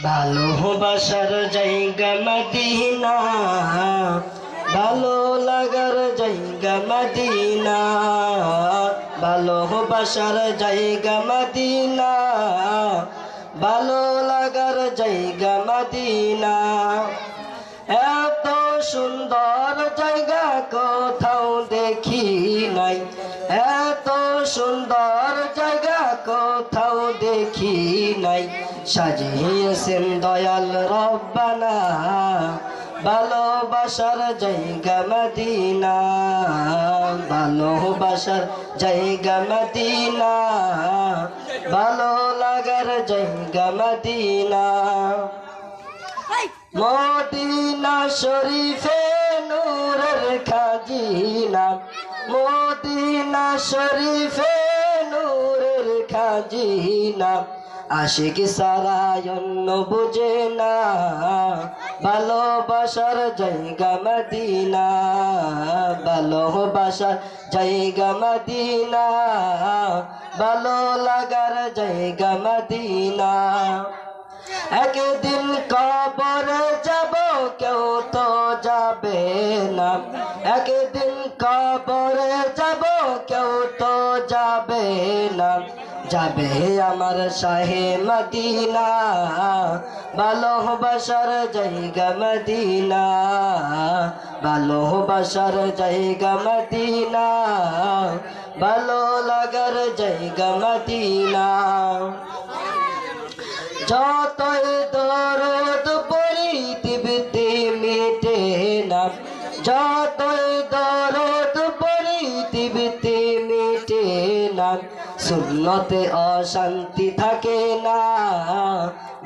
ভালোবাসার জায়গা মদিনা, ভালো লাগার জায়গা মদিনা, ভালোবাসার জায়গা মদিনা, ভালো লাগার জায়গা মদিনা। এত সুন্দর জায়গা কোথাও দেখি নাই, এত সুন্দর জায়গা কোথাও দেখি নাই। সাজিয়েছেন দয়াল রব্বানা ভালোবাসার জায়গা মদিনা, ভালোবাসার জায়গা মদিনা, ভালো লাগার জায়গা মদিনা। মদিনা শরীফে নূরের খাজিনা, মদিনা শরীফে নূরের খাজিনা। আশিক সারা অন্য বুঝে না, ভালোবাসার জায়গা মদিনা, ভালোবাসার জায়গা মদিনা, ভালো লাগার জায়গা মদিনা। একদিন কবরে যাব কেউ তো যাবে না, একদিন কবরে যাব কেউ তো যাবে না। যাবে আমার শাহে মদিনা, ভালোবাসার জায়গা মদিনা, ভালোবাসার জায়গা মদিনা, ভালো লাগার জায়গা মদিনা। যতই দরদ পড়ি তিবিতে মিটে না, যতই দরদ পড়ি তিবিতে মিটে না। সুন্নতে অশান্তি থাকে না,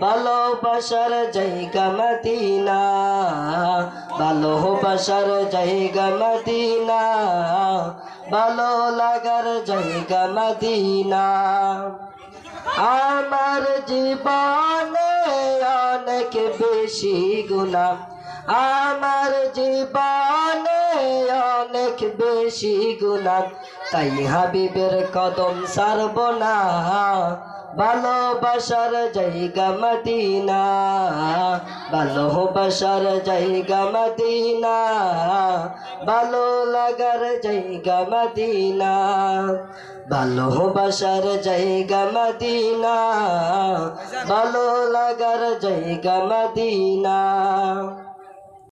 ভালোবাসার জায়গা মদিনা, ভালোবাসার জায়গা মদিনা, ভালো লাগার জায়গা মদিনা। আমার জীবনে অনেক বেশি গুনাহ, আমার জীবনে অনেক বেশি গুনাহ। তাই হাবিবের কদম ছাড়ব না, ভালোবাসার জায়গা মদিনা, ভালোবাসার জায়গা মদিনা, ভালো লাগার জায়গা মদিনা, ভালোবাসার জায়গা মদিনা, ভালো লাগার জায়গা মদিনা।